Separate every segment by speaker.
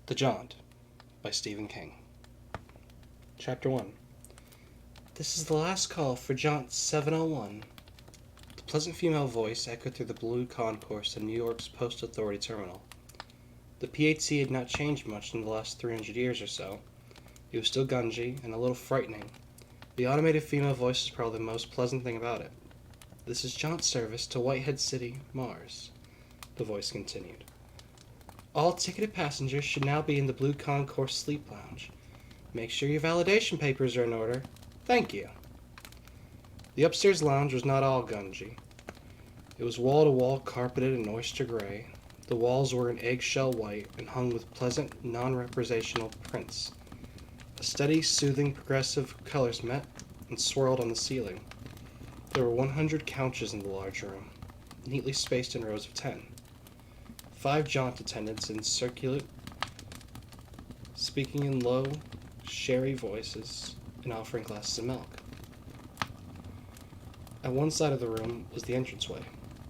Speaker 1: The Jaunt by Stephen King. Chapter 1. This is the last call for Jaunt 701. The pleasant female voice echoed through the blue concourse of New York's Post Authority terminal. The PAT had not changed much in the last 300 years or so. It was still gungy and a little frightening. The automated female voice is probably the most pleasant thing about it. This is Jaunt service to Whitehead City, Mars, the voice continued. All ticketed passengers should now be in the Blue Concourse Sleep Lounge. Make sure your validation papers are in order. Thank you. The upstairs lounge was not all gungy. It was wall-to-wall carpeted in oyster gray. The walls were in eggshell white and hung with pleasant, non-representational prints. A steady, soothing, progressive colors met and swirled on the ceiling. There were 100 couches in the large room, neatly spaced in rows of 10. 5 jaunt attendants in circulate, speaking in low, sherry voices and offering glasses of milk. At one side of the room was the entranceway,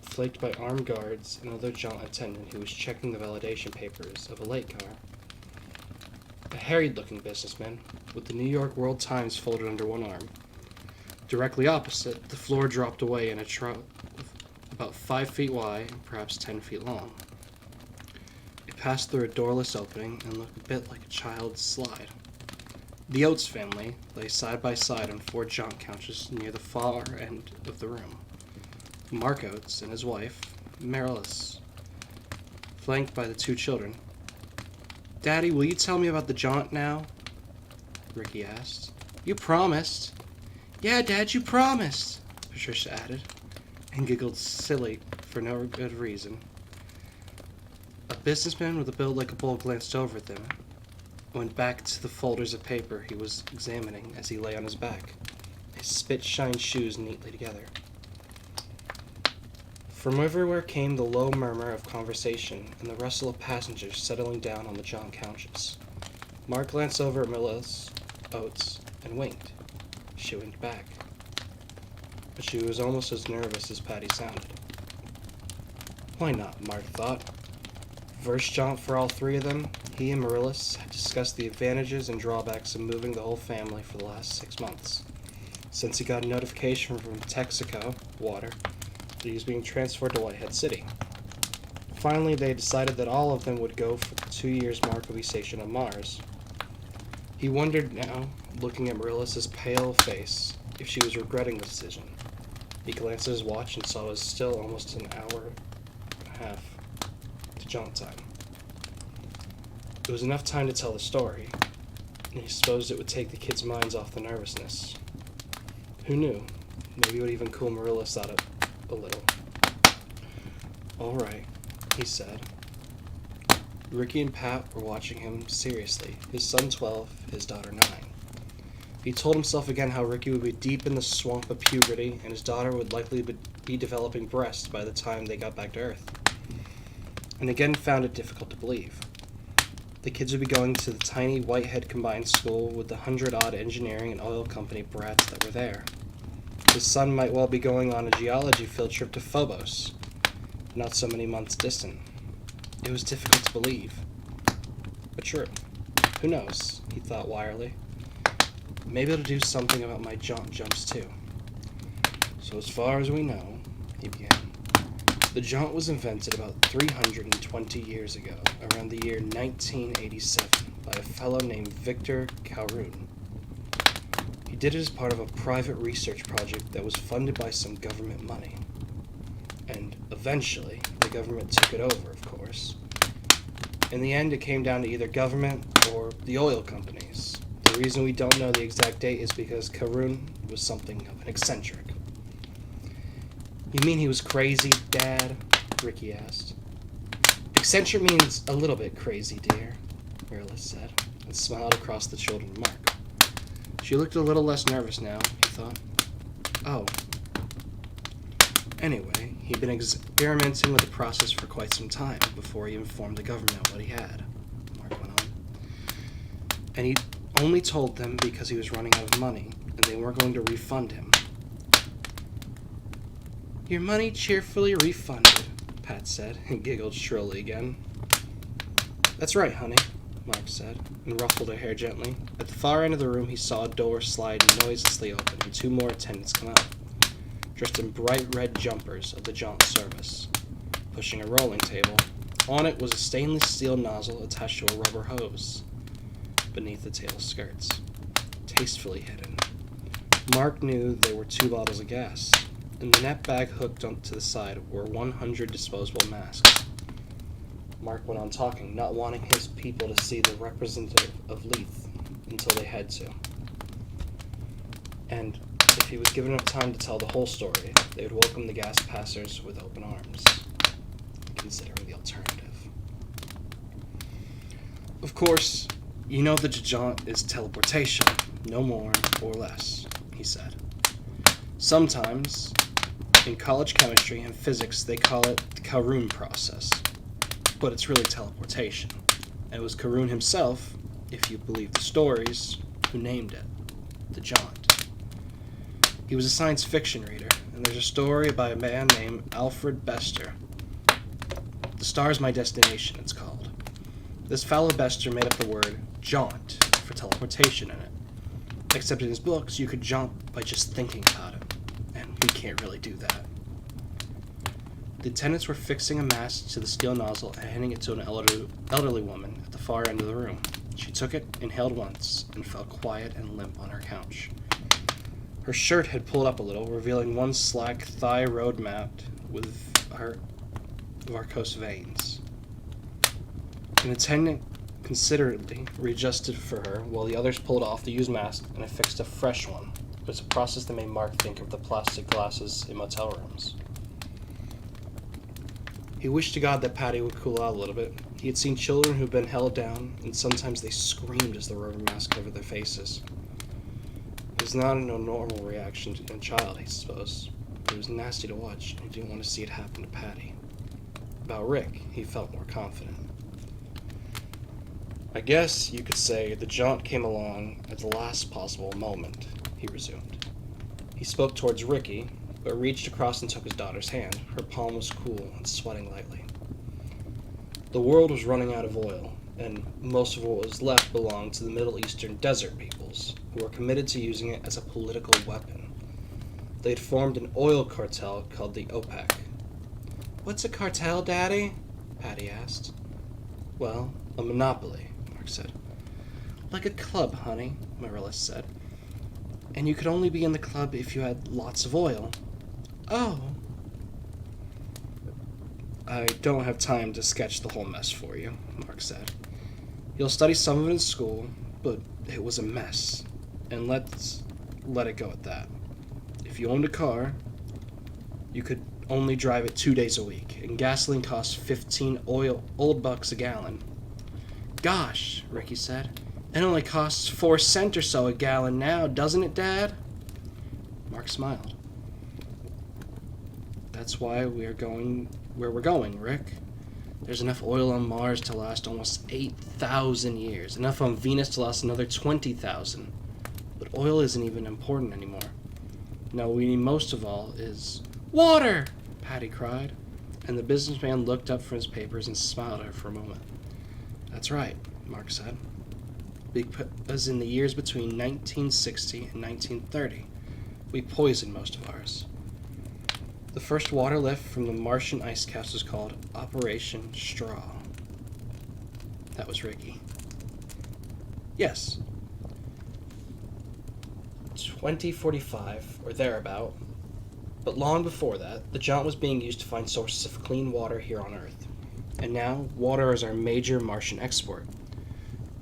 Speaker 1: flanked by armed guards and another jaunt attendant who was checking the validation papers of a late car. A harried-looking businessman, with the New York World Times folded under one arm. Directly opposite, the floor dropped away in a trough about 5 feet wide and perhaps 10 feet long. It passed through a doorless opening and looked a bit like a child's slide. The Oates family lay side by side on 4 jaunt couches near the far end of the room. Mark Oates and his wife, Marilys, flanked by the 2 children. "Daddy, will you tell me about the jaunt now?" Ricky asked. "You promised." "Yeah, Dad, you promised," Patricia added, and giggled silly for no good reason. A businessman with a build like a bull glanced over at them and went back to the folders of paper he was examining as he lay on his back, his spit-shined shoes neatly together. From everywhere came the low murmur of conversation and the rustle of passengers settling down on the jaunt couches. Mark glanced over at Marilys Oates and winked. She winked back. But she was almost as nervous as Patty sounded. Why not, Mark thought. First jaunt for all 3 of them, he and Marilys had discussed the advantages and drawbacks of moving the whole family for the last 6 months, since he got a notification from Texaco Water that he was being transferred to Whitehead City. Finally, they decided that all of them would go for the 2 years Mark would be stationed on Mars. He wondered now, looking at Marilys's pale face, if she was regretting the decision. He glanced at his watch and saw it was still almost an hour and a half to jaunt time. It was enough time to tell the story, and he supposed it would take the kids' minds off the nervousness. Who knew? Maybe it would even cool Marilys out a little. "All right," he said. Ricky and Pat were watching him seriously, his son 12, his daughter 9. He told himself again how Ricky would be deep in the swamp of puberty and his daughter would likely be developing breasts by the time they got back to Earth. And again found it difficult to believe. The kids would be going to the tiny Whitehead combined school with the 100-odd engineering and oil company brats that were there. His son might well be going on a geology field trip to Phobos, not so many months distant. It was difficult to believe, but true. Who knows, he thought wryly. Maybe it'll do something about my jaunt jumps too. So as far as we know, he began, the jaunt was invented about 320 years ago, around the year 1987, by a fellow named Victor Calhoun. He did it as part of a private research project that was funded by some government money. And eventually, the government took it over, of course. In the end, it came down to either government or the oil companies. The reason we don't know the exact date is because Calhoun was something of an eccentric. "You mean he was crazy, Dad?" Ricky asked. "Eccentric means a little bit crazy, dear," Marilys said, and smiled across the children to Mark. She looked a little less nervous now, he thought. Oh. Anyway, he'd been experimenting with the process for quite some time before he informed the government what he had, Mark went on. And he only told them because he was running out of money, and they weren't going to refund him. "Your money cheerfully refunded," Pat said, and giggled shrilly again. "That's right, honey," Mark said, and ruffled her hair gently. At the far end of the room, he saw a door slide noiselessly open, and 2 more attendants come out, dressed in bright red jumpers of the Jaunt service. Pushing a rolling table, on it was a stainless steel nozzle attached to a rubber hose beneath the table's skirts, tastefully hidden. Mark knew there were 2 bottles of gas. In the net bag hooked onto the side were 100 disposable masks. Mark went on talking, not wanting his people to see the representative of Leith until they had to. And if he was given enough time to tell the whole story, they would welcome the gas passers with open arms, considering the alternative. Of course, you know that Jaunt is teleportation, no more or less, he said. Sometimes, in college chemistry and physics, they call it the Karun process, but it's really teleportation. And it was Karun himself, if you believe the stories, who named it, the Jaunt. He was a science fiction reader, and there's a story about a man named Alfred Bester. The Star's My Destination, it's called. This fellow Bester made up the word jaunt for teleportation in it. Except in his books, you could jaunt by just thinking about it, and we can't really do that. The attendants were fixing a mask to the steel nozzle and handing it to an elderly woman at the far end of the room. She took it, inhaled once, and fell quiet and limp on her couch. Her shirt had pulled up a little, revealing one slack thigh road mapped with her varicose veins. An attendant considerately readjusted for her, while the others pulled off the used mask and affixed a fresh one. It was a process that made Mark think of the plastic glasses in motel rooms. He wished to God that Patty would cool out a little bit. He had seen children who'd been held down, and sometimes they screamed as the rubber mask covered their faces. It was not a normal reaction to a child, I suppose. It was nasty to watch, and he didn't want to see it happen to Patty. About Rick, he felt more confident. I guess you could say the jaunt came along at the last possible moment, he resumed. He spoke towards Ricky, but reached across and took his daughter's hand. Her palm was cool and sweating lightly. The world was running out of oil, and most of what was left belonged to the Middle Eastern desert peoples, who were committed to using it as a political weapon. They had formed an oil cartel called the OPEC. "What's a cartel, Daddy?" Patty asked. "Well, a monopoly," Mark said. "Like a club, honey," Marilla said. "And you could only be in the club if you had lots of oil." "Oh." "I don't have time to sketch the whole mess for you," Mark said. "You'll study some of it in school, but it was a mess. And let's let it go at that. If you owned a car, you could only drive it 2 days a week, and gasoline costs 15 old bucks a gallon." "Gosh," Ricky said, "it only costs 4 cents or so a gallon now, doesn't it, Dad?" Mark smiled. "That's why we're going where we're going, Rick. There's enough oil on Mars to last almost 8,000 years, enough on Venus to last another 20,000. But oil isn't even important anymore. Now what we need most of all is water!" Patty cried, and the businessman looked up from his papers and smiled at her for a moment. "That's right," Mark said. "Because in the years between 1960 and 1930, we poisoned most of ours. The first water lift from the Martian ice caps was called Operation Straw." That was Ricky. "Yes. 2045, or thereabout. But long before that, the jaunt was being used to find sources of clean water here on Earth. And now, water is our major Martian export.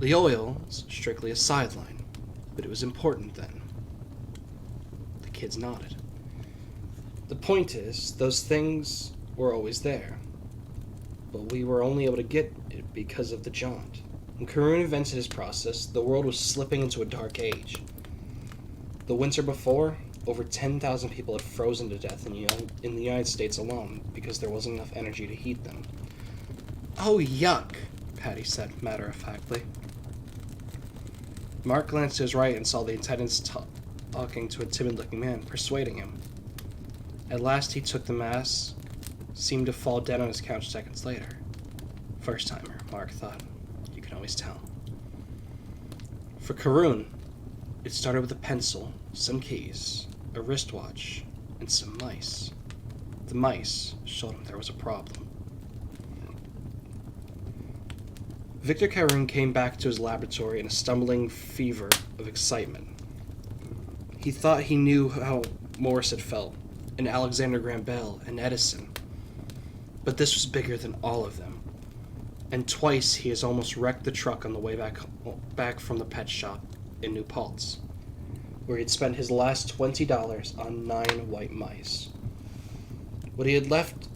Speaker 1: The oil is strictly a sideline, but it was important then." The kids nodded. "The point is, those things were always there. But we were only able to get it because of the jaunt. When Karun invented his process, the world was slipping into a dark age. The winter before, over 10,000 people had frozen to death in the United States alone because there wasn't enough energy to heat them." "Oh, yuck," Patty said matter-of-factly. Mark glanced to his right and saw the attendants talking to a timid-looking man, persuading him. At last he took the mask, seemed to fall dead on his couch seconds later. First-timer, Mark thought. You can always tell. For Karun, it started with a pencil, some keys, a wristwatch, and some mice. The mice showed him there was a problem. Victor Karun came back to his laboratory in a stumbling fever of excitement. He thought he knew how Morse had felt, and Alexander Graham Bell, and Edison. But this was bigger than all of them. And twice he has almost wrecked the truck on the way back from the pet shop in New Paltz, where he had spent his last $20 on 9 white mice. What he had left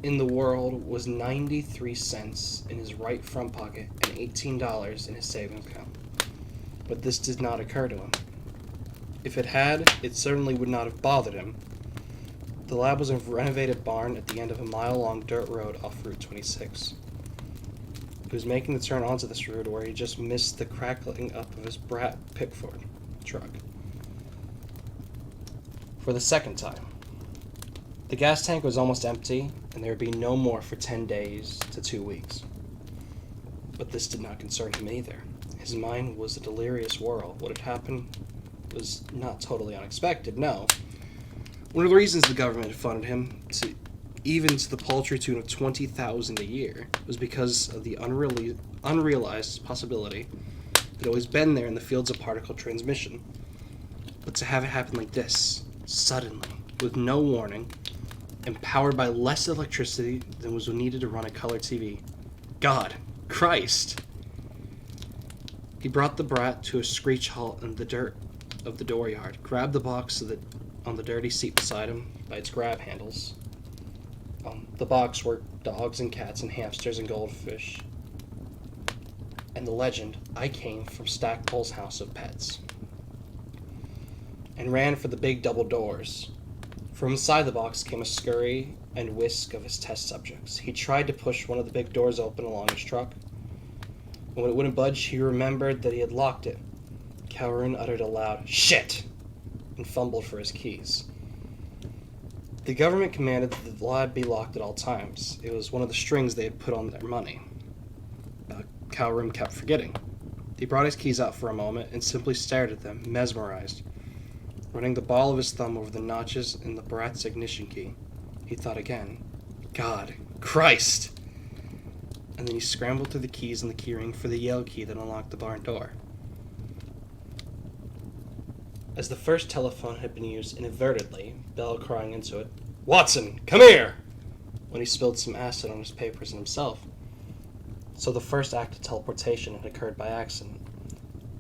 Speaker 1: in the world was 93 cents in his right front pocket and $18 in his savings account. But this did not occur to him. If it had, it certainly would not have bothered him. The lab was a renovated barn at the end of a mile-long dirt road off Route 26. He was making the turn onto this road where he just missed the crackling up of his Brat Pickford truck. For the second time. The gas tank was almost empty, and there would be no more for 10 days to 2 weeks. But this did not concern him either. His mind was a delirious whirl. What had happened was not totally unexpected, no. One of the reasons the government had funded him, even to the paltry tune of $20,000 a year, was because of the unrealized possibility that had always been there in the fields of particle transmission. But to have it happen like this, suddenly, with no warning, and powered by less electricity than was needed to run a color TV. God! Christ! He brought the brat to a screech halt in the dirt of the dooryard, grabbed the box on the dirty seat beside him by its grab handles. On the box were dogs and cats and hamsters and goldfish, and the legend, "I came from Stackpole's House of Pets," and ran for the big double doors. From inside the box came a scurry and whisk of his test subjects. He tried to push one of the big doors open along his truck. And when it wouldn't budge, he remembered that he had locked it. Karun uttered a loud "shit" and fumbled for his keys. The government commanded that the lab be locked at all times. It was one of the strings they had put on their money. Karun kept forgetting. He brought his keys out for a moment and simply stared at them, mesmerized. Running the ball of his thumb over the notches in the brat's ignition key, he thought again, God, Christ! And then he scrambled through the keys and the keyring for the Yale key that unlocked the barn door. As the first telephone had been used inadvertently, Bell crying into it, "Watson, come here!" when he spilled some acid on his papers and himself. So the first act of teleportation had occurred by accident.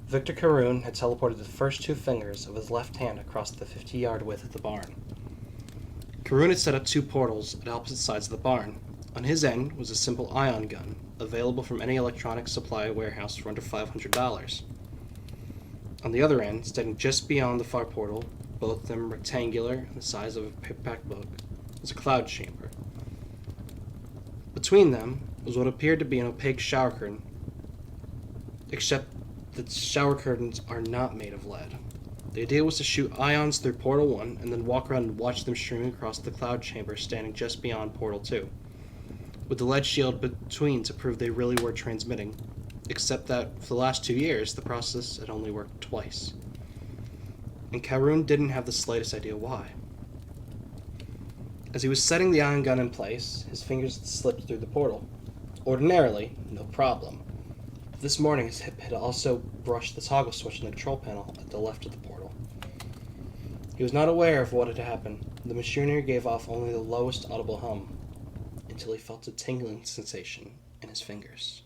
Speaker 1: Victor Karun had teleported the first 2 fingers of his left hand across the 50-yard width of the barn. Karun had set up 2 portals at opposite sides of the barn. On his end was a simple ion gun, available from any electronics supply warehouse for under $500. On the other end, standing just beyond the far portal, both of them rectangular and the size of a paperback book, was a cloud chamber. Between them was what appeared to be an opaque shower curtain, except that shower curtains are not made of lead. The idea was to shoot ions through Portal 1 and then walk around and watch them streaming across the cloud chamber standing just beyond Portal 2, with the lead shield between to prove they really were transmitting, except that for the last 2 years the process had only worked twice. And Karun didn't have the slightest idea why. As he was setting the ion gun in place, his fingers slipped through the portal. Ordinarily, no problem. This morning his hip had also brushed the toggle switch in the control panel at the left of the portal. He was not aware of what had happened. The machinery gave off only the lowest audible hum, until he felt a tingling sensation in his fingers.